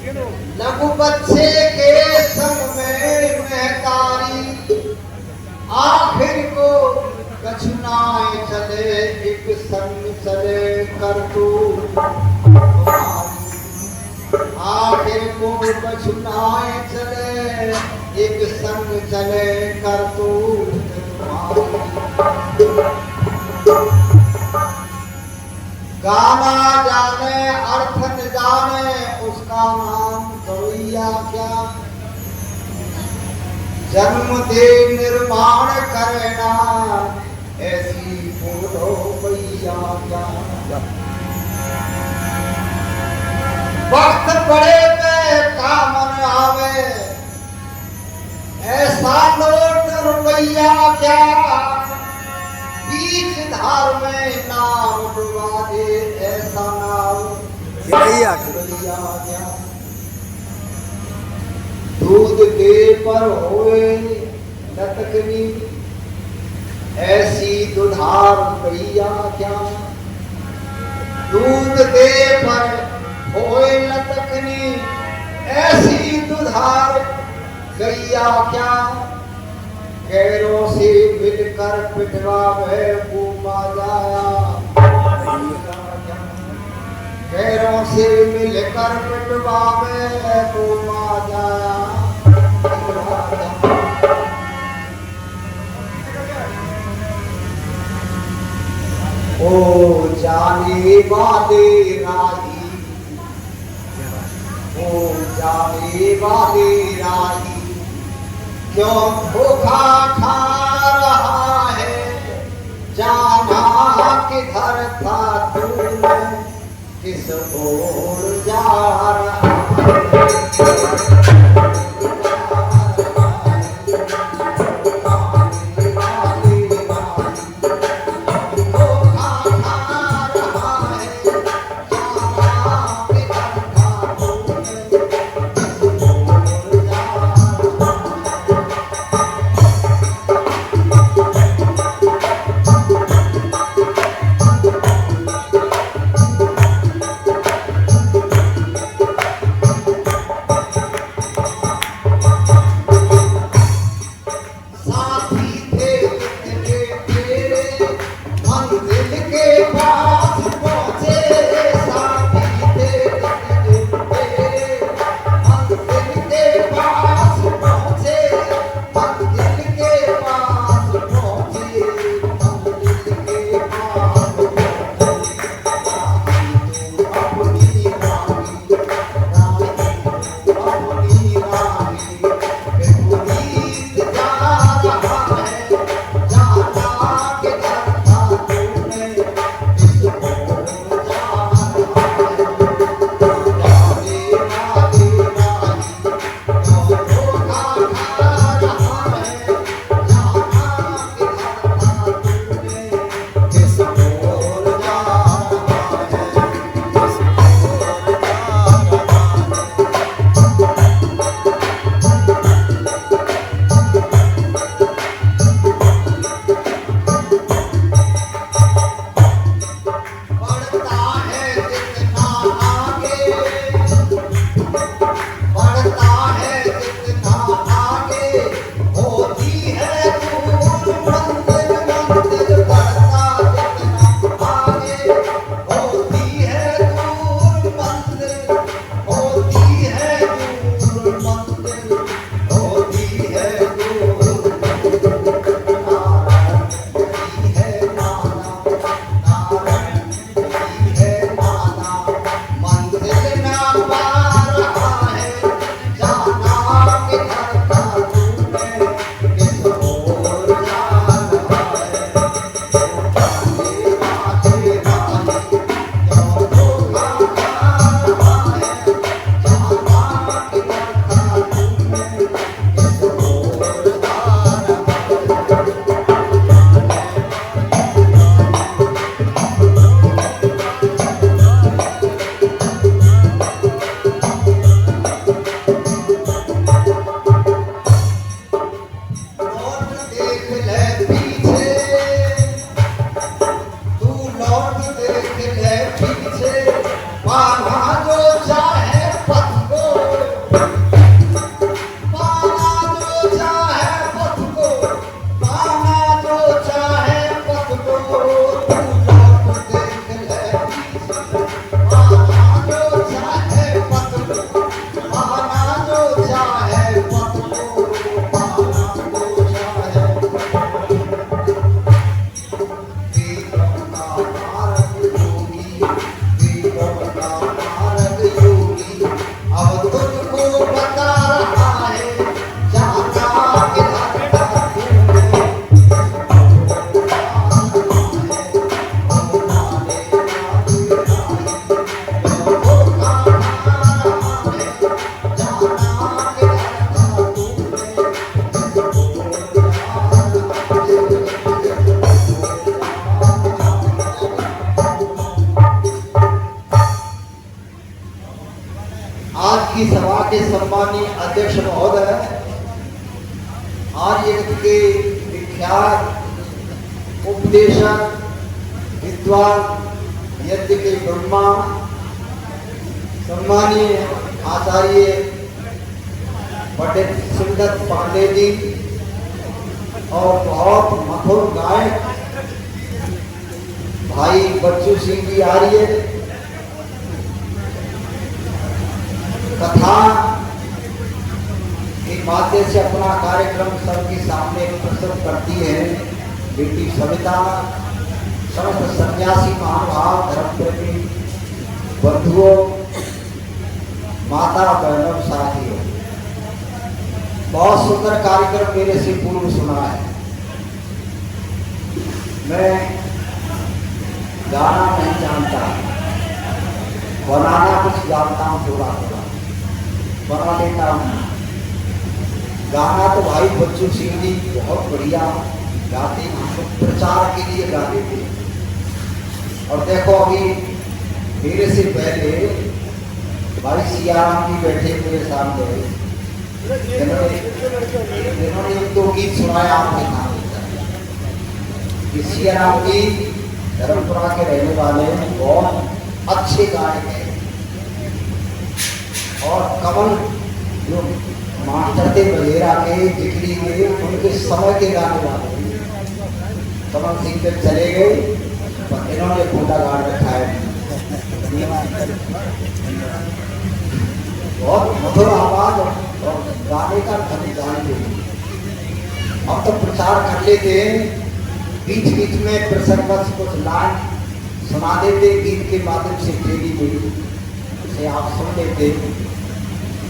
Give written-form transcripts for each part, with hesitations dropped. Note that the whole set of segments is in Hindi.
लघु बच्चे के संग में महतारी, आखिर को कछुनाए चले, एक संग चले कर तू आखिर को कछुनाए चले, एक संग चले कर तू गाना जाने अर्थ न जाने, उसका नाम गवैया क्या। जन्म दे निर्माण करना, ऐसी बोलो भैया क्या। वक्त पड़े पे कामन आवे, ऐसा नोट रुपया क्या। बीच धार में नाव डुबा दे, ऐसा नाव भैया क्या। दूध के पर होए लटकनी, ऐसी दुधार भैया क्या। दूध के पर होए लटकनी, ऐसी दुधार गैया क्या। गैरों से मिलकर पिटवा में घूमा जाया, गैरों से मिलकर पिटवा में घूमा जाया। ओ जाने वाले राही, ओ जाने वाले राही, क्यों धोखा खा रहा है। जाना किधर था तूने, किस ओर जा रहा है। सभा के सम्मानीय अध्यक्ष महोदय, आर्य जगत के विख्यात उपदेशक विद्वान, यज्ञ के ब्रह्मा, सम्मानीय आचार्य पंडित सिंहदत्त पांडे जी और बहुत मधुर गायक भाई बच्चू सिंह जी आर्य, कथा के माध्यम से अपना कार्यक्रम सबके सामने प्रस्तुत करती है बेटी सविता, समस्त सन्यासी महानुभाव, धर्म प्रेमी बंधुओं, माता बहनों, साथियों, बहुत सुंदर कार्यक्रम मेरे से पूर्व सुना है। मैं गाना नहीं जानता, बनाना कुछ जानता हूँ, थोड़ा थोड़ा बना लेता हूँ। गाना तो भाई बच्चू सिंह जी बहुत बढ़िया गाते हैं, प्रचार के लिए गाते थे। और देखो अभी मेरे से पहले भाई सियाराम जी बैठे मेरे सामने, जिन्होंने एक दो गीत सुनाया आपने कहा। सियाराम जी धर्मपुरा के रहने वाले हैं, बहुत अच्छे गायक हैं। और कमल जो मास्टर थे बलेरा के, जिगरी के, उनके समय के गाने वाले कमल सिंह पे चले गए, पर इन्होंने खूंटा गाड़ रखा है। बहुत मधुर आवाज और गाने का धनी गाने। अब तो प्रचार कर लेते हैं, बीच बीच में प्रसंग कुछ लाइन सुना देते गीत के माध्यम से, डेली डेली से आप सुन लेते।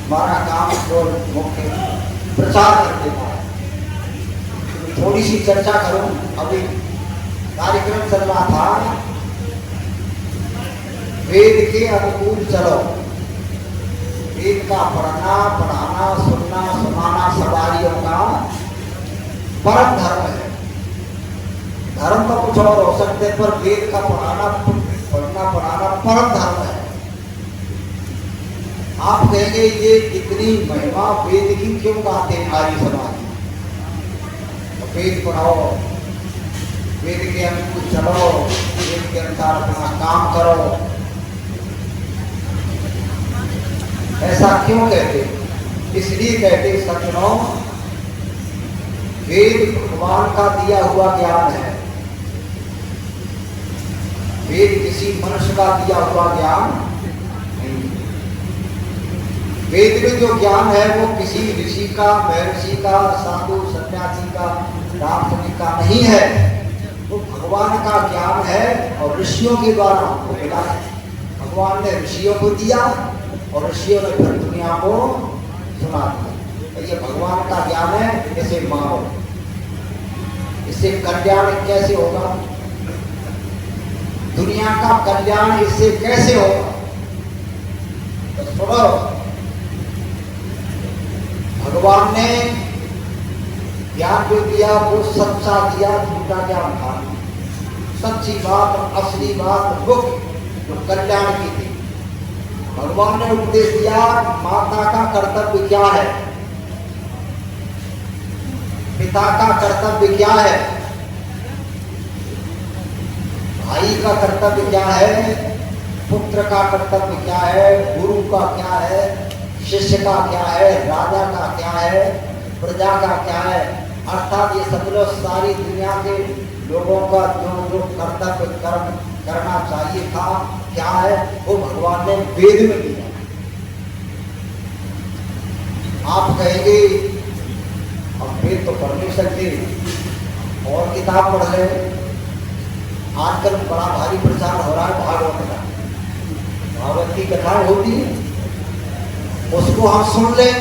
हमारा काम तो मुख्य प्रचार करते हैं। थोड़ी सी चर्चा करूं, अभी कार्यक्रम चल रहा था वेद के अनुकूल चलो। वेद का पढ़ना, पढ़ाना, सुनना, सुनाना सवारियों का परम धर्म है। धर्म तो कुछ और हो सकते, पर वेद का पढ़ना, पढ़ना, पढ़ाना परम धर्म है। आप कहेंगे ये इतनी महिमा वेद की क्यों गाते हैं आर्य समाज? तो वेद पढ़ाओ, वेद के अनुकूल चलो, वेद के अनुसार अपना काम करो, ऐसा क्यों कहते? इसलिए कहते सज्जनों, वेद भगवान का दिया हुआ ज्ञान है। वेद किसी मनुष्य का दिया हुआ ज्ञान नहीं। वेद में जो ज्ञान है वो किसी ऋषि का, महर्षि का, साधु सन्यासी का, दार्शनिक का नहीं है, वो भगवान का ज्ञान है और ऋषियों के द्वारा हमको मिला है। भगवान ने ऋषियों को दिया और ऋषियों ने फिर दुनिया को सुना दिया। तो ये भगवान का ज्ञान है, इसे मानो। इससे कल्याण कैसे होगा? दुनिया का कल्याण इससे कैसे होगा? तो सुनो, भगवान ने ज्ञान जो दिया वो सच्चा दिया, झूठा ज्ञान था। सच्ची बात, असली बात, मुख्य जो कल्याण की थी। भगवान ने उपदेश दिया माता का कर्तव्य क्या है, पिता का कर्तव्य क्या है, भाई का कर्तव्य क्या है, पुत्र का कर्तव्य क्या है, गुरु का क्या है, शिष्य का क्या है, राजा का क्या है, प्रजा का क्या है। अर्थात ये समझ लो सारी दुनिया के लोगों का जो जो कर्तव्य कर्म करना चाहिए था क्या है, वो भगवान ने वेद में दिया। आप कहेंगे अब वेद तो पढ़ नहीं सकते और किताब पढ़ ले। आजकल बड़ा भारी प्रचार हो रहा है भागवत का, भागवत की कथाएं होती है, उसको हम सुन लें,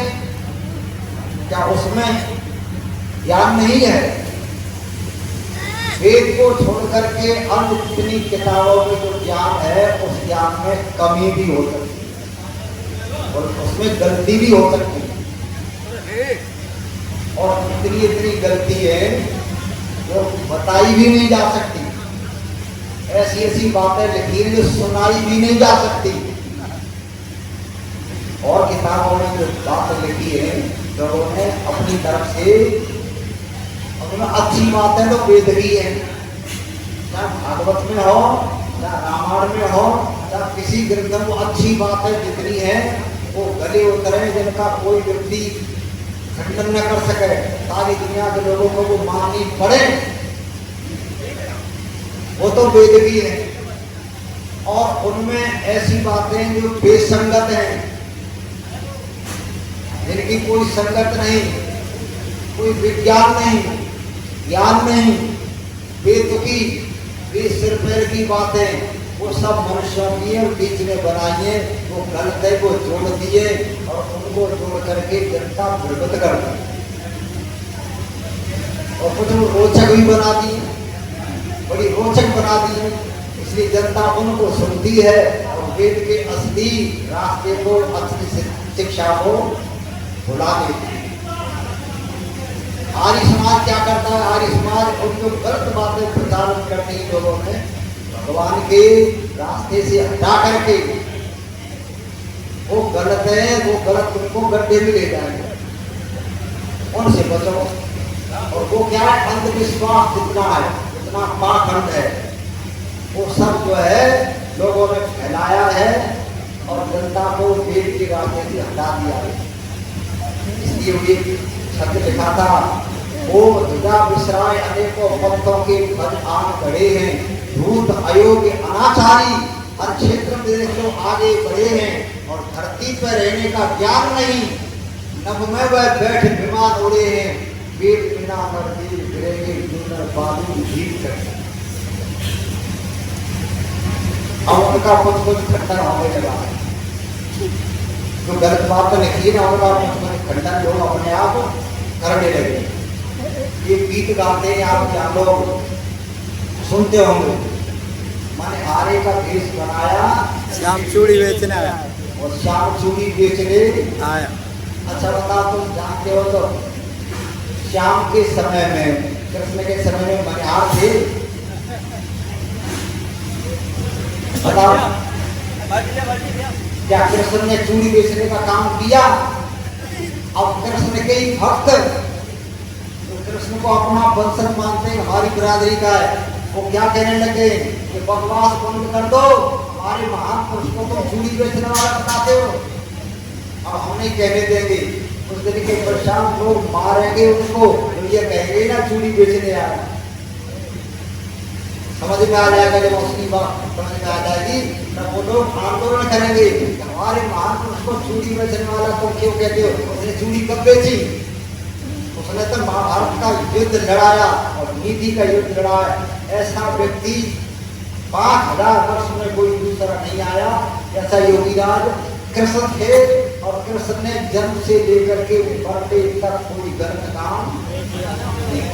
क्या उसमें ज्ञान नहीं है? वेद को छोड़ करके अन्य जितनी किताबों में जो ज्ञान है उस ज्ञान में कमी भी हो सकती है और उसमें गलती भी हो सकती है। और इतनी गलती है जो बताई भी नहीं जा सकती। ऐसी ऐसी बातें लिखी हैं जो सुनाई भी नहीं जा सकती। और किताबों में जो बात लिखी है लोगों ने अपनी तरफ से, उन्होंने अच्छी बातें तो वेद की है, चाहे भागवत में हो, चाहे रामायण में हो, चाहे किसी ग्रंथ में, अच्छी बातें जितनी है वो गले उतरे, जिनका कोई व्यक्ति खंडन न कर सके, सारी दुनिया के लोगों को वो माननी पड़े, वो तो वेद की है। और उनमें ऐसी बातें जो बेसंगत हैं, जिनकी कोई संगत नहीं, कोई विज्ञान नहीं, ज्ञान नहीं, बेतुकी, सिर पैर की बातें, वो सब मनुष्यों की है, बीच में बनाई है, वो गलत है, वो जोड़ दिए और उनको जोड़ करके जनता भ्रमित कर दी और कुछ रोचक भी बना दी, बड़ी रोचक बना दी है, इसलिए जनता उनको सुनती है और वेद के असली रास्ते को, असली शिक्षा को भुला देती है। आर्य समाज क्या करता है? आर्य समाज उनको गलत बातें प्रचारित करती है, लोगों ने भगवान के रास्ते से हटा करके, वो गलत है, वो गलत तुमको गड्ढे में ले जाएंगे, उनसे बचो। और वो क्या है? अंधविश्वास जितना है, जितना पाखंड है, वो सब जो है लोगों ने फैलाया है और जनता को वेद के रास्ते से हटा दिया है। इसलिए ये शब्द लिखा था, ओ ध्वजा विसराय अनेकों पंथों के पद आन खड़े हैं, धूर्त अयोग्य अनाचारी हर क्षेत्र में देख लो आगे बढ़े हैं, और धरती पर रहने का ज्ञान नहीं, नभ में वह बैठ विमान उड़े हैं, वेद बिना नरवीर गिरेंगे जूनर बालू जीत कर। अब उनका कुछ खंडन होने लगा है, जो गलत बात तो लिखी है ना, उनका कुछ खंडन लोग अपने आप करने लगे। ये गीत गाते हैं, आप क्या लोग सुनते होंगे, मैंने आरे का भेष बनाया, श्याम चूड़ी बेचने आया और श्याम चूड़ी बेचने आया। अच्छा बताओ, तुम जानते हो तो श्याम के समय में, कृष्ण के समय में मनिहार थे? बताओ, क्या कृष्ण ने चूड़ी बेचने का काम किया? अब कृष्ण के ही भक्त, तो कृष्ण को अपना वंशज मानते हैं, हमारी बिरादरी का है, वो क्या कहने लगे कि बकवास बंद कर दो, हमारे महान पुरुष को तुम चूड़ी बेचने वाला बताते हो, अब हम नहीं कहने देंगे। उस दिन के परेशान लोग मारेंगे उनको, तो ये कहेंगे ना चूड़ी बेचने आया। समझ में आ जाएगा, जब उसकी बात समझ में आ जाएगी तब वो लोग आंदोलन करेंगे, हमारे महान पुरुष को चूड़ी बेचने वाला तुम क्यों कहते हो? उसने चूड़ी कब बेची? उसने तो महाभारत का युद्ध लड़ाया और नीति का युद्ध लड़ाया। ऐसा व्यक्ति 5000 वर्ष में कोई दूसरा नहीं आया, ऐसा योगीराज कृष्ण थे, और कृष्ण ने जन्म से लेकर के मरते तक कोई गलत काम नहीं।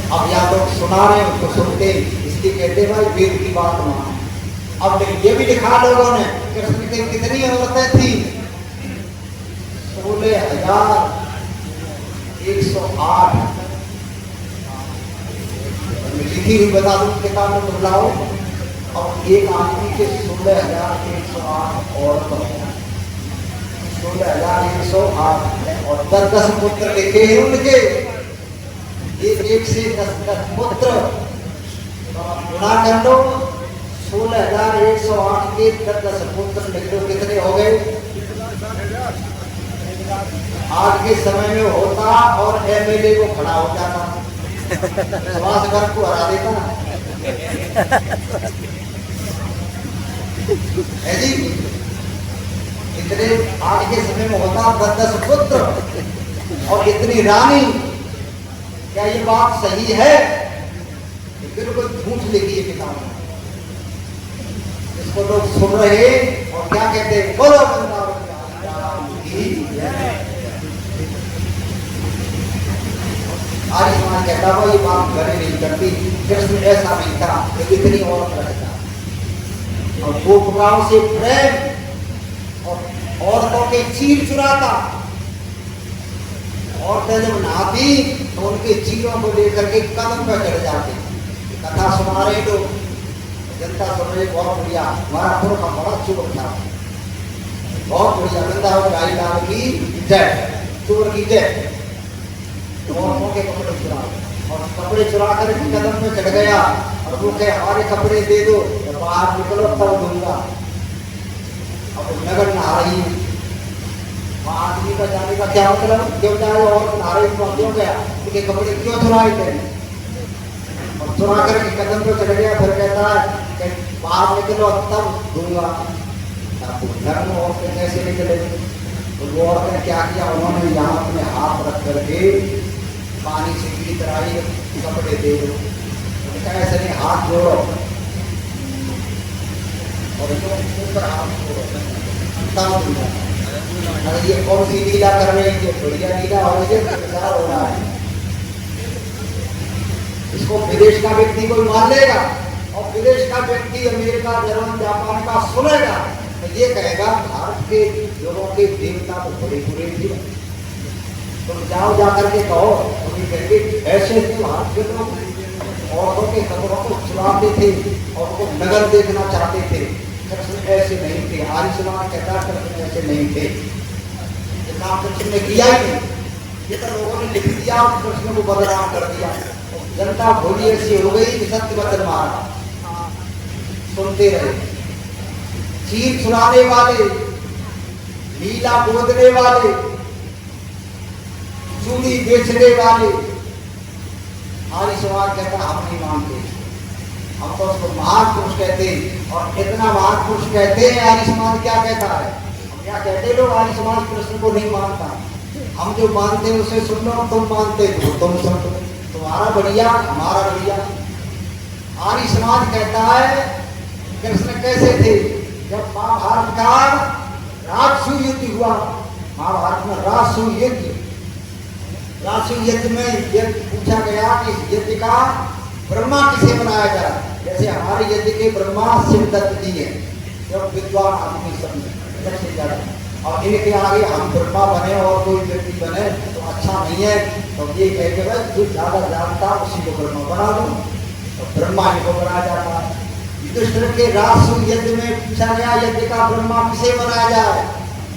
अब यहाँ लोग सुना रहे हैं, उसको सुनते, इसलिए कहते भाई वेद की बात मानो। अब ये भी लिखा लोगों ने, कृष्ण की कितनी औरतें थी? 16,108। लिखी हुई बता दूं किताब में बुलाओ। और एक आदमी के 16,108 औरतों, 16,108 और 10 पुत्र लिखे हैं उनके, एक से 10 पुत्र गुणा कर लो, 16,108 के 10 पुत्र लिख लो, कितने हो गए? आज के समय में होता और एमएलए को खड़ा हो जाता, सुभाष को हरा देता ना, है जी? इतने आज के समय में होता 10 पुत्र और इतनी रानी। क्या ये बात सही है? बिल्कुल झूठ लिखी है किताब में। इसको लोग सुन रहे और क्या कहते हैं? बोलो आज समाज कहता हुआ ये बात गले नहीं करती, कृष्ण ऐसा नहीं था, इतनी औरत रहता और गोपिकाओं से प्रेम और औरतों के चीर चुराता। औरतें जब नहाती तो उनके चीरों को लेकर के कदम पर चढ़ जाते। कथा सुना रहे लोग, जनता सुन रही, बहुत बढ़िया, हमारा पुरुष का बड़ा चुप था। बहुत बढ़िया नंदा और गाई लाल की जय, चोर की जय। दोनों के कपड़े चुरा और कपड़े चुरा कर कदम में चढ़ गया और वो कहे हमारे कपड़े दे दो, जब बाहर निकलो तब दूंगा। अब नगर नहा रही है, वहाँ आदमी का जाने का क्या मतलब, क्यों जाए और नहा रही क्यों गया, उनके कपड़े क्यों चुराए थे। और चुरा करके कदम पे चढ़ गया, फिर कहता है कि बाहर निकलो तब दूंगा। घर में औरतें कैसे निकले, तो वो औरतें क्या किया, उन्होंने यहाँ अपने हाथ रख करके पानी से पीत आई, कपड़े दे दो, ऐसे नहीं हाथ जोड़ो और ऊपर हाथ जोड़ो। अरे ये कौन सी लीला कर रही है, बढ़िया लीला हो रही है, हो रहा है। इसको विदेश का व्यक्ति कोई मान लेगा और विदेश का व्यक्ति अमेरिका, जर्मन, जापान का सुनेगा तो ये कहेगा भारत के लोगों के देवता तो बड़े बुरे थे। तुम जाओ जाकर के कहो, तुम कहेंगे ऐसे थे भारत के लोग, औरतों के कपड़ों को चुराते थे और उनको नगर देखना चाहते थे। कृष्ण ऐसे नहीं थे, आर्य समाज कहता कृष्ण ऐसे नहीं थे। ये काम कृष्ण ने किया ही नहीं, ये तो लोगों ने लिख दिया और कृष्ण को बदनाम कर दिया। जनता भोली ऐसी हो गई कि सत्य वचन मारा, सुनते रहे। चीर सुनाने वाले, लीला बोलने वाले, चूड़ी बेचने वाले, आर्य समाज कहता हम नहीं मानते, हम तो उसको महान पुरुष कहते हैं। और इतना महान पुरुष कहते हैं, आर्य समाज क्या कहता है, हम क्या कहते लोग, आर्य समाज कृष्ण को नहीं मानता। हम जो मानते हैं उसे सुन लो, तुम मानते हो तुम सुन लो, तुम्हारा बढ़िया हमारा बढ़िया। आर्य समाज कहता है कृष्ण कैसे थे, जब महाभारत का राजसू युद्ध हुआ, महाभारत में राजसू युद्ध, राजसू युद्ध में यह पूछा गया कि यज्ञ का ब्रह्मा किसे बनाया जाए। जैसे हमारे यज्ञ के ब्रह्मा शिवदत्त जी हैं, जब विद्वान आदमी सबसे ज्यादा, और इनके आगे हम ब्रह्मा बने और कोई व्यक्ति बने तो अच्छा नहीं है। तो ये कह के भाई जो ज्यादा जानता उसी को ब्रह्मा बना दो, तो ब्रह्मा इनको बनाया जाता है। युधिष्ठिर के राजसू यज्ञ में पूछा गया यज्ञ का ब्रह्मा किसे बनाया जाए,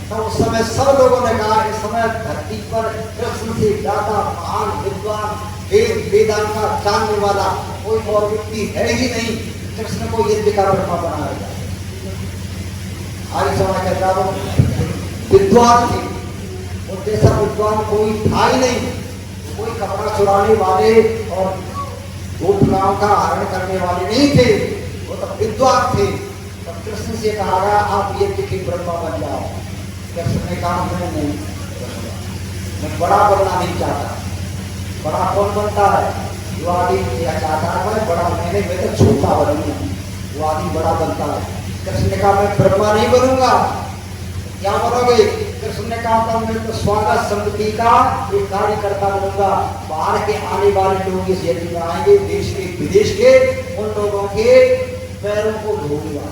तो उस समय सब लोगों ने कहा इस समय धरती पर कृष्ण से ज्यादा महान विद्वान, वेद वेदांत का जानने वाला कोई और व्यक्ति है ही नहीं, कृष्ण को यज्ञ का ब्रह्मा बनाया जाए। आर्य समाज कहता वो विद्वान थे, और जैसा विद्वान कोई था ही नहीं, कोई कपड़ा चुराने वाले और गोपिकाओं का हरण करने वाले नहीं थे, वो तो विद्वान थे। तब कृष्ण से कहा गया आप यज्ञ के ब्रह्मा बन जाओ। कृष्ण ने कहा मैं नहीं, मैं बड़ा बनना नहीं चाहता। बड़ा कौन बनता है, जो आदमी चाहता है बड़ा, मैंने मैं तो छोटा बनूंगा, वो आदमी बड़ा बनता है। कृष्ण ने कहा मैं ब्रह्मा नहीं बनूंगा, क्या बनोगे। कृष्ण ने कहा था मैं तो स्वागत समिति का एक कार्यकर्ता बनूंगा, बाहर के आने वाले लोग इस यज्ञ में आएंगे, देश के विदेश के, उन लोगों के पैरों को धोऊंगा।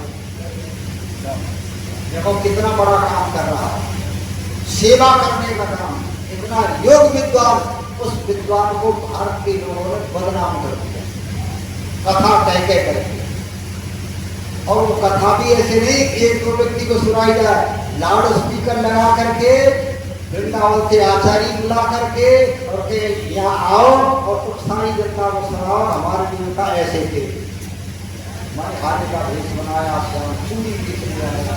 देखो कितना बड़ा काम कर रहा है, सेवा करने का काम। इतना योग विद्वान, उस विद्वान को भारत के लोगों ने बदनाम कर दिया, कथा कह करके। और वो कथा भी ऐसे नहीं एक दो व्यक्ति को सुनाई जाए, लाउड स्पीकर लगा करके वृंदावन से आचार्य बुला करके और के यहाँ आओ और कुछ सारी जनता को सुनाओ हमारे देवता ऐसे थे, मैंने खाने का भेष बनाया, चूड़ी बेचने आया,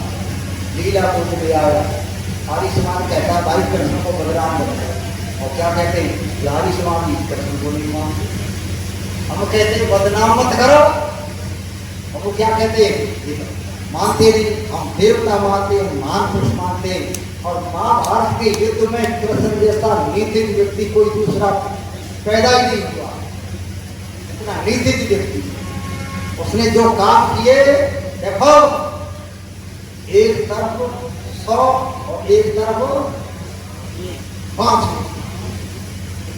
लीला बोलने आया। आर्य समाज कहता है भाई कृष्ण को बदनाम बनाया, और क्या कहते हैं आर्य समाज कृष्ण को नहीं मानते। हम कहते हैं बदनाम मत करो, और वो क्या कहते हैं मानते नहीं, हम देवता मानते हैं, महान पुरुष मानते हैं। और महाभारत के युद्ध में कृष्ण जैसा नीतिक व्यक्ति कोई दूसरा पैदा ही नहीं हुआ, इतना नीतिक व्यक्ति। उसने जो काम किए देखो, एक तरफ 100 और एक तरफ 5,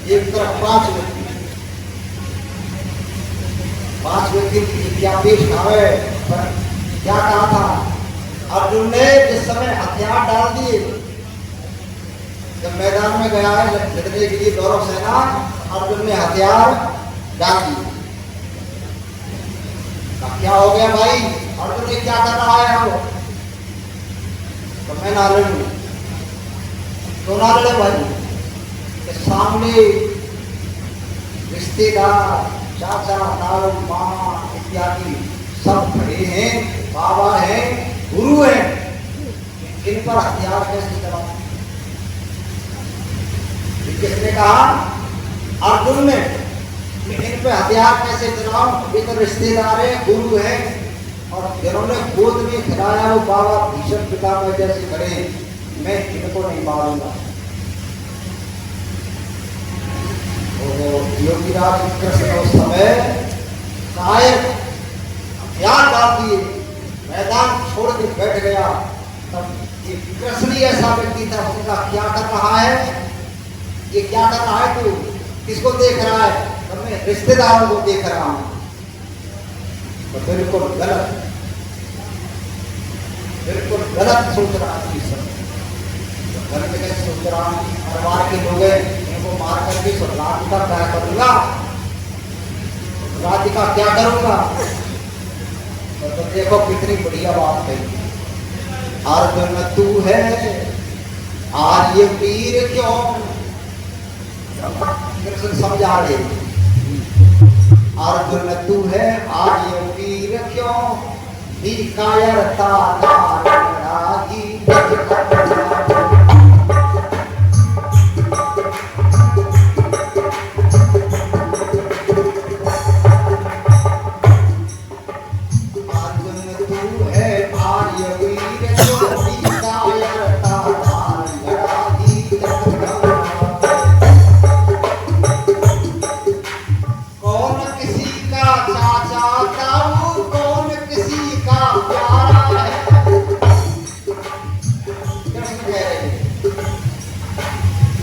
एक तरफ 5 व्यक्ति, 5 व्यक्ति क्या पेश आवे। क्या कहा था अर्जुन ने जिस समय हथियार डाल दिए, जब मैदान में गया है लड़ने के लिए गौरव सेना, अर्जुन ने हथियार डाल दिए। क्या हो गया भाई, अर्जुन ने क्या कर रहा है वो, तो तो मैं ना लड़ू, तो ना लड़े भाई के सामने रिश्तेदार, चाचा, ताऊ, मामा इत्यादि सब खड़े हैं, बाबा हैं, गुरु हैं, इन पर हथियार कैसे चलाऊं? किसने कहा? अर्जुन ने, इन पे हथियार कैसे चलाऊं? ये तो रिश्तेदार है, गुरु है, और जिन्होंने गोद में खिलाया वो बाबा भीष्म पितामह जैसे खड़े, मैं इनको नहीं मारूंगा। योगीराज कृष्ण उस समय शायद हथियार डाल दिए, मैदान छोड़ के बैठ गया। तब ये कृष्ण ही ऐसा व्यक्ति था, उसने कहा क्या कर रहा है ये, क्या कर रहा है तू, किसको देख रहा है? तो मैं रिश्तेदारों को देख रहा हूं। तो बिल्कुल गलत, बिल्कुल गलत सोच रहा है इस समय। गलत कैसे सोच रहा हूं? परिवार के लोग हैं, इनको मार करके राज्य का क्या करूंगा, राज्य का क्या करूंगा? तो देखो कितनी बढ़िया बात है। अर्जुन तू है आर्य वीर क्यों, कृष्ण समझा रहे, अर्जुन तू है आर्य वीर क्यों, कायरता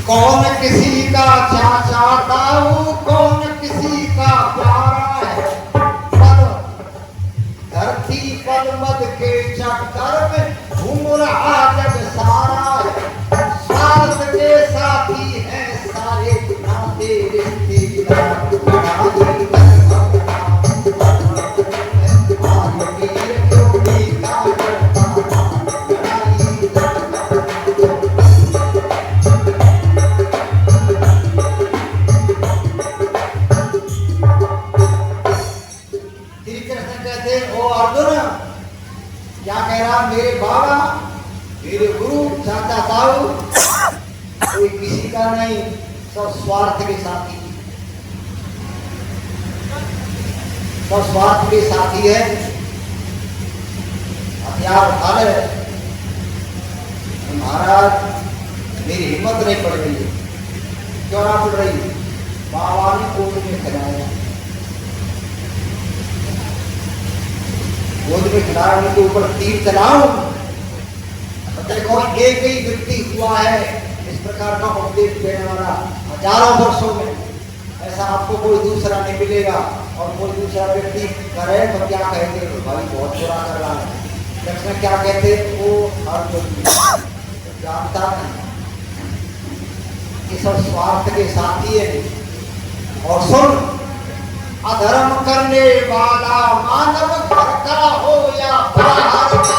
कौन किसी का चाचा ताऊ, कौन किसी का प्यारा है, पर धरती पर मद के चक्कर में घूम रहा जग सारा है। स्वार्थ के साथी हैं सारे नाते रिश्तेदार, मेरे बाबा, मेरे गुरु, चाचा ताऊ कोई किसी का नहीं, सब स्वार्थ के साथी, सब स्वार्थ के साथी है। हथियार उठा ले महाराज, मेरी हिम्मत नहीं पड़ रही है। क्यों ना पड़ रही? बाबा ने गोद में खिलाया, गोद में खिलाया, उनके ऊपर तीर चलाओ। देखो एक ही व्यक्ति हुआ है इस प्रकार का उपदेश देने वाला हजारों वर्षों में, ऐसा आपको कोई दूसरा नहीं मिलेगा। और कोई दूसरा व्यक्ति करे तो क्या कहते, भाई बहुत बुरा कर रहा है, कृष्ण क्या कहते, वो अर्जुन जानता नहीं, ये सब स्वार्थ के साथी है। और सुन, अधर्म करने वाला मानव घर का हो या बाहर का,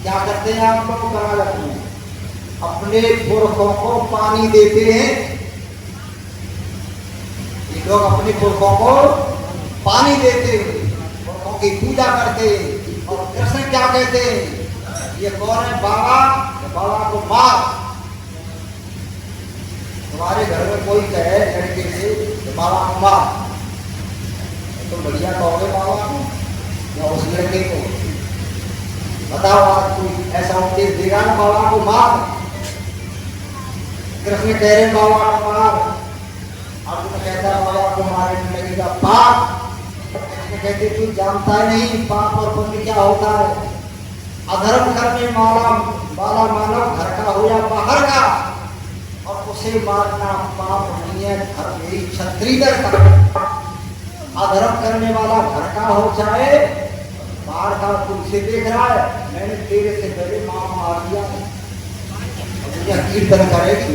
क्या करते हैं आप लोग कनाडक में, अपने पुरखों को पानी देते हैं। ये लोग अपने पुरखों को पानी देते हैं, पुरखों की पूजा करते हैं। और कृष्ण क्या कहते हैं, ये कौन है बाबा, बाबा को मार। तुम्हारे घर में कोई कहे लड़के से बाबा को मार, तो बढ़िया कहोगे बाबा को या उस लड़के को? बताओ आज कोई ऐसा उपदेश देगा ना बाबा को मार। कृष्ण कह रहे बाबा को मार, अर्जुन कहता है बाबा को मारने लगेगा पाप। कृष्ण कहते तू जानता नहीं पाप और पुण्य क्या होता है। अधर्म करने वाला मानव घर का हो या बाहर का, और उसे मारना पाप नहीं है, धर्म यही क्षत्रिय का। अधर्म करने वाला घर का हो चाहे बाहर का, तुमसे देख रहा है मैंने तेरे से पहले मां मार दिया, अब कीर्तन करेगी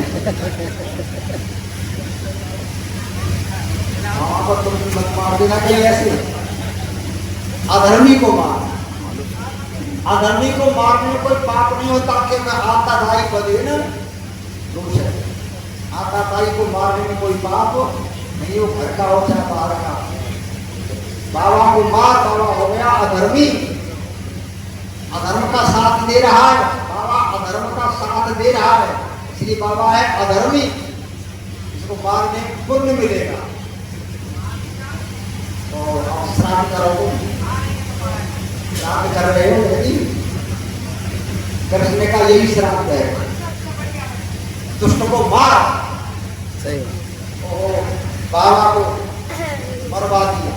मां को तुम मत मार देना चाहिए। ऐसे अधर्मी को मार, अधर्मी को मारने में कोई पाप नहीं होता, क्योंकि आतादाई बदे न दोष है। आतादाई को मारने में कोई पाप नहीं, वो घर का हो चाहे बाहर का। बाबा को मार, बाबा हो गया अधर्मी, अधर्म का साथ दे रहा है। बाबा अधर्म का साथ दे रहा है, इसलिए बाबा है अधर्मी। इसको मारने पुण्य मिलेगा। तो आप श्राद्ध करो, श्राद्ध कर रहे हो यदि, कृष्ण का यही श्राद्ध है, दुष्ट को मार। सही बाबा को मरवा दिया।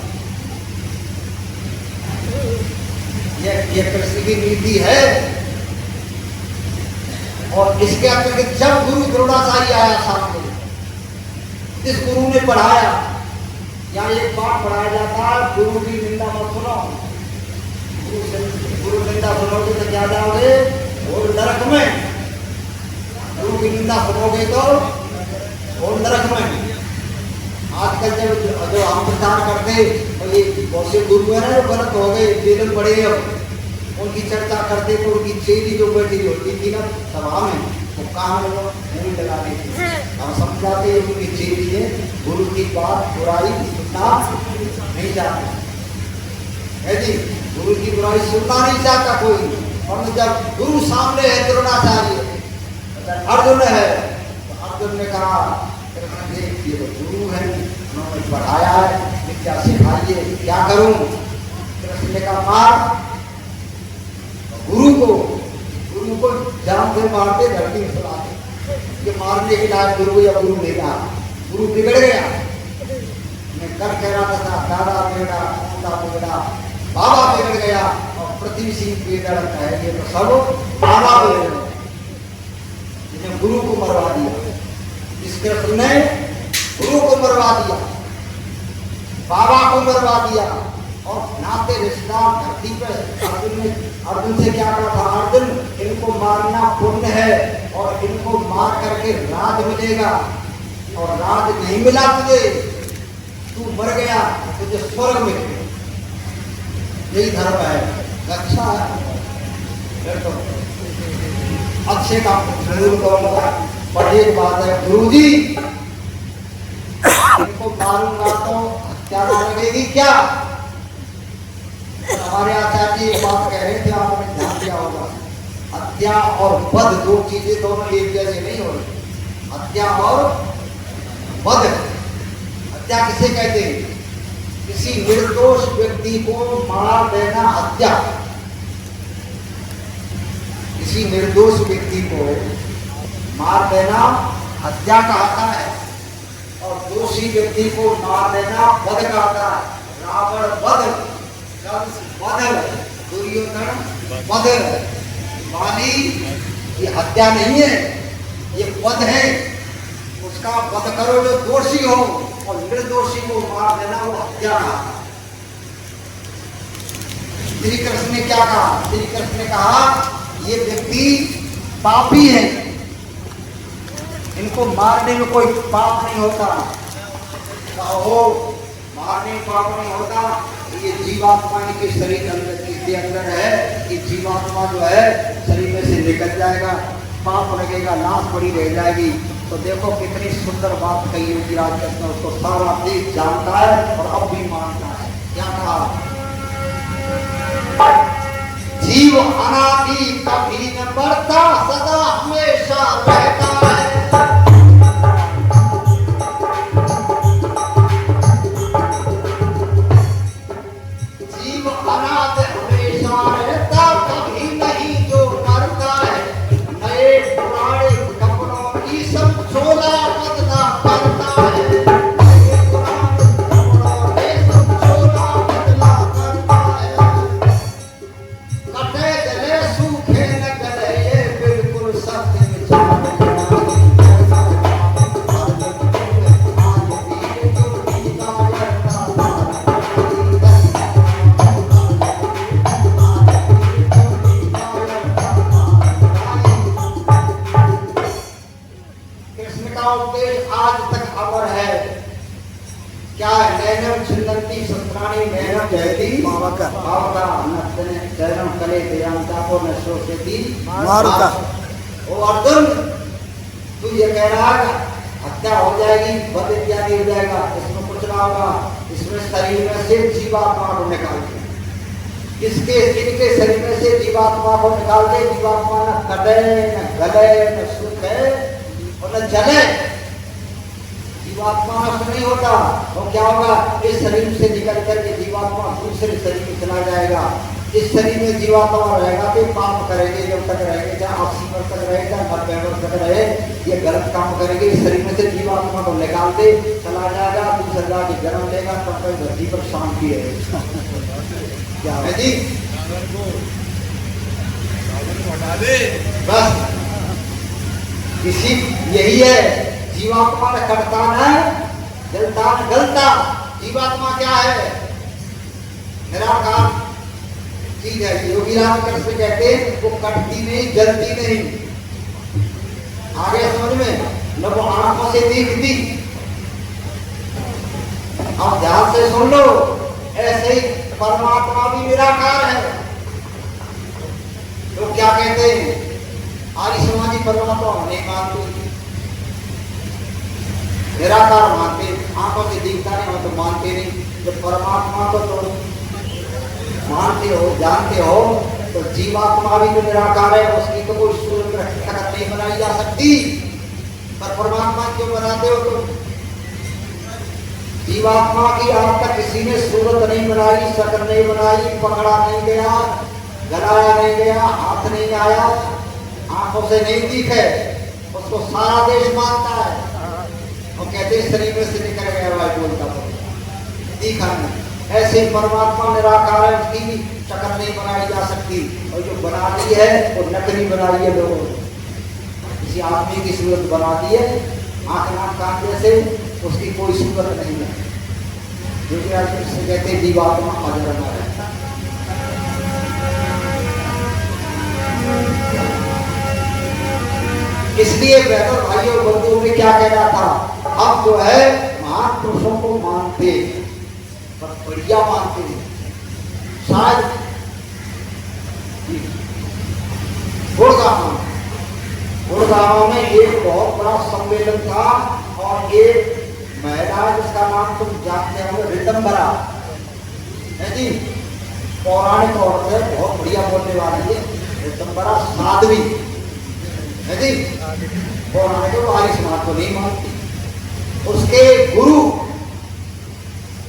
ये कृष्ण की नीति है। और इसके अतिरिक्त जब गुरु द्रोणाचार्य आया सामने, इस गुरु ने पढ़ाया, यहाँ एक बात पढ़ाया जाता है, गुरु की निंदा मत सुनो। गुरु निंदा सुनोगे तो क्या जाओगे और नरक में। गुरु की निंदा सुनोगे तो और नरक में। आजकल जो हम प्रचार करते और ये बहुत से गुरु है ना, गलत हो गए, जेल में पड़े। अब उनकी चर्चा करते तो उनकी चेली जो बैठी होती थी ना सभा में, वो काम नहीं लगा देती। हम समझाते हैं उनकी चेली है, गुरु की बात बुराई सुनना नहीं चाहते है जी, गुरु की बुराई सुनना नहीं चाहता कोई। और जब गुरु सामने है द्रोणाचार्य, अर्जुन है, तो अर्जुन ने कहा ये तो गुरु है, उन्होंने पढ़ाया है, क्या सिखाइए, क्या करूं। कृष्ण ने कहा मार। गुरु को जान से मारते, धरती में सुलाते। ये मारने के लायक गुरु या गुरु नहीं रहा, गुरु बिगड़ गया। मैं कर कह रहा था दादा बिगड़ा, पोता बिगड़ा, बाबा बिगड़ गया, और पृथ्वी सिंह बिगड़ है, ये तो सब बाबा बिगड़ गए। गुरु को मरवा दिया, इस कृष्ण ने गुरु को मरवा दिया, बाबा को मरवा दिया। और नाते रिश्तेदार धरती पर अर्जुन से क्या कहा था, अर्जुन इनको मारना पुण्य है, और इनको मार करके राज मिलेगा, और राज नहीं मिला तुझे, तू मर गया, तुझे स्वर्ग मिलेगा। यही धर्म है, अच्छा है। तो अच्छे काम जरूर करूंगा, पर एक बात है गुरुजी, इनको मारूंगा तो हत्या लगेगी क्या। हमारे आचार्य जी बात कह रहे थे, आपने ध्यान दिया होगा, हत्या और वध दो चीजें दोनों एक जैसे नहीं हो रही। हत्या और वध, हत्या किसे कहते हैं, किसी निर्दोष व्यक्ति को मार देना हत्या। किसी निर्दोष व्यक्ति को मार देना हत्या कहता है, और दोषी व्यक्ति को मार देना वध कहता है। रावण वध, वध, दुर्योधन वध, वाली ये हत्या नहीं है, ये वध है। उसका वध करो जो दोषी हो, और निर्दोषी को मार देना वो हत्या है। श्री कृष्ण ने क्या कहा, श्री कृष्ण ने कहा ये व्यक्ति पापी है, इनको मारने में कोई पाप नहीं होता। हो मारने में पाप नहीं होता, ये जीवात्मा के शरीर अंदर है, ये जीवात्मा जो है शरीर में से निकल जाएगा, पाप लगेगा, लाश पड़ी रह जाएगी। तो देखो कितनी सुंदर बात कही होगी राजकृष्ण, उसको सारा देश जानता है और अब भी मानता है। क्या कहा, जीव अनादि कभी न मरता, सदा हमेशा रहता है। जीव अनादि हमेशा रहता, कभी नहीं दयांता को न शोषयति मारुता। ओ अर्जुन, तू ये कह रहा है हत्या हो जाएगी, वध इत्यादि हो जाएगा, इसमें कुछ ना होगा। इसमें शरीर में से जीवात्मा को निकाल के, इनके शरीर में से जीवात्मा को निकाल के, जीवात्मा न कटे न गले न सूखे और न जले, जीवात्मा नष्ट नहीं होता। तो क्या होगा, इस शरीर से निकल करके जीवात्मा दूसरे शरीर में चला जाएगा। इस शरीर में जीवात्मा रहेगा तो पाप करेंगे, जब तक रहेंगे, चाहे 80 वर्ष तक रहे, चाहे 90 वर्ष तक रहे, ये गलत काम करेंगे। इस शरीर में से जीवात्मा को निकाल दे, चला जाएगा, दूसरा जाके जन्म लेगा, तब तक धरती पर शांति है। क्या है जी, बस इसी यही है। जीवात्मा ने कटता न जलता न गलता। जीवात्मा क्या है, निराकार चीज है। योगी राम कृष्ण कहते हैं वो कटती नहीं, जलती नहीं। आगे समझ में, न वो आंखों से दिखती। अब ध्यान से सुन लो, ऐसे ही परमात्मा भी निराकार है। लोग क्या कहते हैं, आर्य समाजी परमात्मा नहीं मानते, निराकार मानते, आंखों से दिखता नहीं हो तो मानते नहीं। जब परमात्मा को तो मानते हो, जानते हो, तो जीवात्मा भी तो निराकार है, उसकी तो कोई सूरत नहीं बनाई जा सकती। पर परमात्मा क्यों बनाते हो तुम? जीवात्मा की आज तक किसी ने सूरत नहीं बनाई, शक्ल नहीं बनाई, पकड़ा नहीं गया, गलाया नहीं गया, हाथ नहीं आया, आंखों से नहीं दिखे, उसको सारा देश मानता है। और कहते शरीर में से निकल गया भाई, बोलता तो दिखा नहीं। ऐसे परमात्मा निराकार है, उसकी भी शक्ल नहीं बनाई जा सकती, और जो बना दी है वो नकली बनाई है लोगों ने। किसी आदमी की सूरत बना दी है, आंख नाक कान जैसे, उसकी कोई सूरत नहीं है। जो कि आज से कहते जीवात्मा अजर है। इसलिए बेहतर भाइयों बंधुओं में क्या कह रहा था, अब जो है महान पुरुषों को मानते, पर बढ़िया मानते हैं। शायद गुड़गांव में एक बहुत बड़ा सम्मेलन था, और एक महिला जिसका नाम तुम जानते हो, रितंबरा है जी, पौराणिक औरत है, बहुत बढ़िया बोलने वाली है। रितंबरा साध्वी है जी, पौराणिक आर्य समाज को नहीं मानती। उसके गुरु,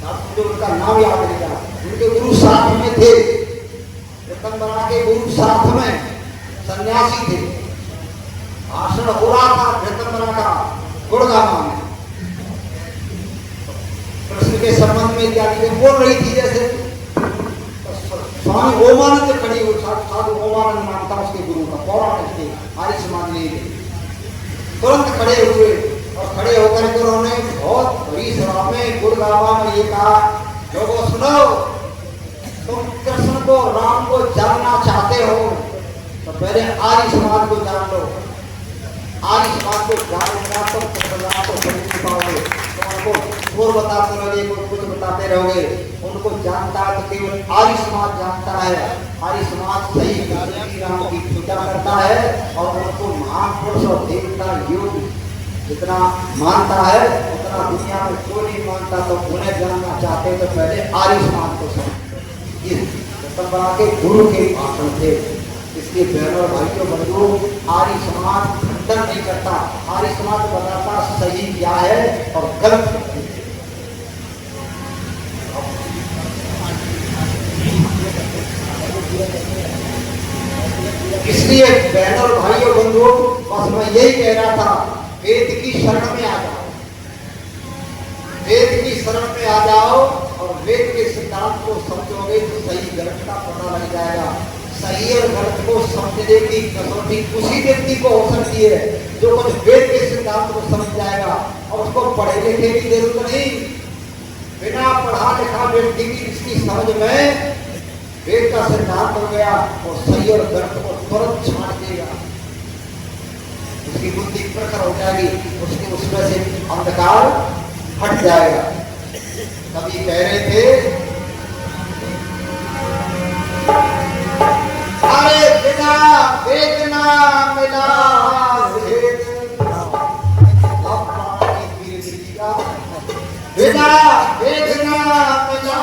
मुझे उनका नाम याद नहीं रहा, उनके गुरु साथ में थे। रितंबरा के गुरु साथ में सन्यासी थे। भाषण हो रहा था रितंबरा का गुड़गांव में, कृष्ण के संबंध में क्या बोल रही थी। जैसे स्वामी ओमानंद खड़ी हुई, साधु ओमानंद नाम था उसके गुरु का, पौराणिक थे, आर्य समाज नहीं थे। तुरंत खड़े हुए, और खड़े होकर के उन्होंने बहुत बड़ी सभा में गुड़गांव में ये कहा, लोगों सुनो, तुम कृष्ण को, राम को जानना चाहते हो तो पहले आर्य समाज को जान लो। आर्य समाज को जानना तो समझ पाओगे, तो उनको और बताते रहोगे, कुछ बताते रहोगे। उनको जानता है तो केवल आर्य समाज जानता है। आर्य समाज सही राम की पूजा करता है, और उनको महान पुरुष और देवता योग जितना मानता है उतना दुनिया में कोई नहीं मानता। तो उन्हें जानना चाहते तो पहले आर्य समाज को समझो। ये के गुरु के भाषण थे। इसलिए बहनों भाइयों बंधुओं, आर्य समाज खंडन नहीं करता, आर्य समाज बताता सही क्या है और गलत क्या है। इसलिए बहनों भाइयों बंधुओं, बस मैं यही कह रहा था, वेद की शरण में आ जाओ, वेद की शरण में आ जाओ, और वेद के सिद्धांत को समझोगे तो सही गलत का पता लग जाएगा। सही और गलत को समझने की कसौटी उसी व्यक्ति को हो सकती है जो कुछ वेद के सिद्धांत को समझ जाएगा, और उसको पढ़े लिखे की जरूरत नहीं। बिना पढ़ा लिखा व्यक्ति की इसकी समझ में वेद का सिद्धांत हो गया, और सही और गलत को तुरंत छांट देगा, उसकी बुद्धि प्रखर हो जाएगी, उसके उसमें से अंधकार हट जाएगा। कभी कह रहे थे बिना वेदना मिला भेद बिना वेदना मिला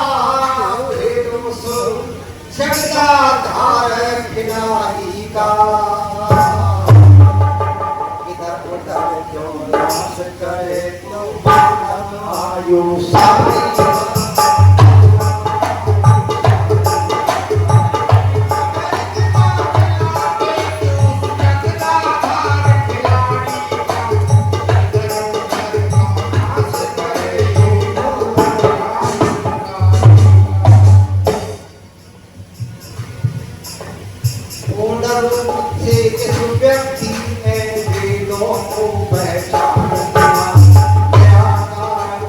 भेद उस जगता धार खिलाड़ी का इधर उधर क्यों नाश करे तो आयु सारी व्यक्ति में वेदों को पहचानना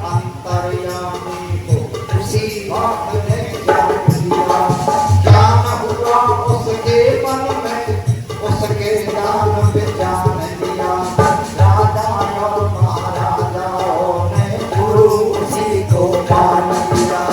अंतर्यामी को उसी बात ने जान लिया ज्ञान हुआ उसके मन में उसके ज्ञान में जान लिया राजा और महाराजाओं ने गुरु उसी को मान लिया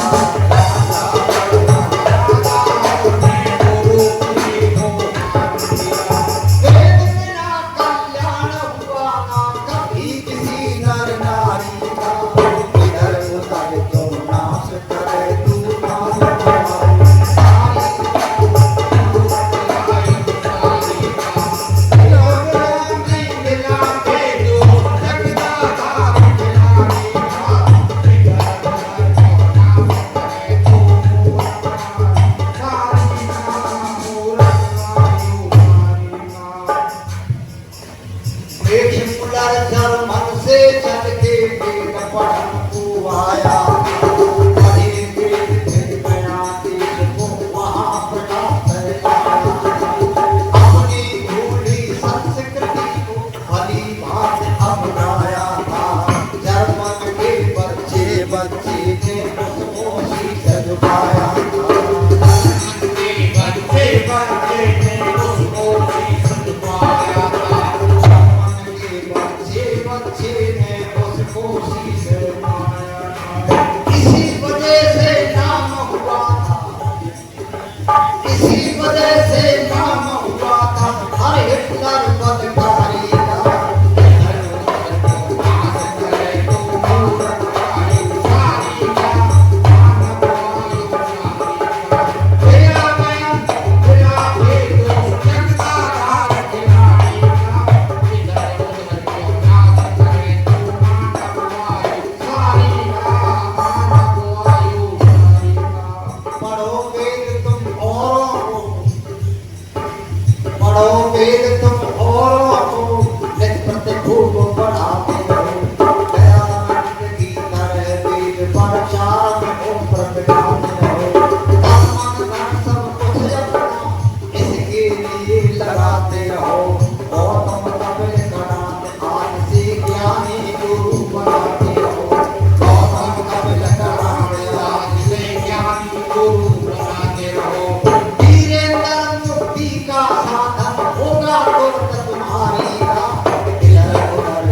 मन से चल के वेद पढ़न को आया अपनी भूली संस्कृति को भली बात अपनाया था जर्मन के बच्चे बच्चे ने उसको सीख पाया बच्चे बच्चे ने उसको सीख पाया बच्चे ने उसको शीश माया इसी वजह से नाम हुआ था इसी वजह से नाम हुआ था हर हिटलर बदकारी का वेद तुम औरों को नित प्रतिभूत बढ़ाते हो दयानंद की तरह वेद पर चार को प्रगटाते हो मन धन सब कुछ अपना इसके लिए लगाते रहो और तुम कपिल कराते आज से ज्ञानी गुरु बनाते रहो और तुम कपिल कराते आज से ज्ञानी गुरु बनाते रहो वीरेंद्र मुक्ति का साधन होगा तो तुम्हारी का इधर उधर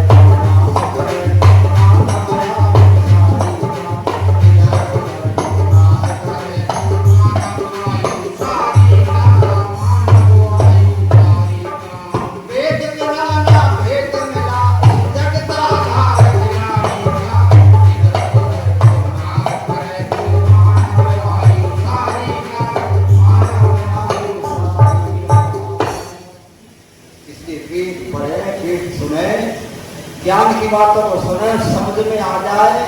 वेद मिला ना भेद मिला जगता धार सुने ज्ञान की बातों को सुने समझ में आ जाए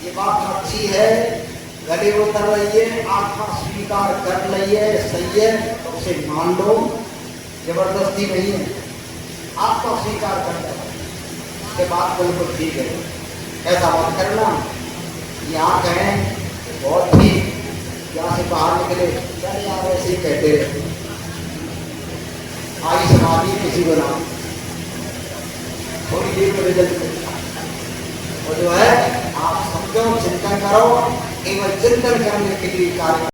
ये बात अच्छी है गले उतर रही है आत्मा स्वीकार कर लिये सही है तो उसे मान लो जबरदस्ती नहीं है आत्मा स्वीकार कर लो उसके बाद बिल्कुल ठीक है ऐसा मत करना यहाँ कहें बहुत ठीक यहाँ से बाहर निकले क्या यार ऐसे ही कहते रहे आई समाधि किसी को नाम थोड़ी देर में रिजल्ट मिलता और जो है आप समझो चिंतन करो केवल चिंतन करने के लिए कार्य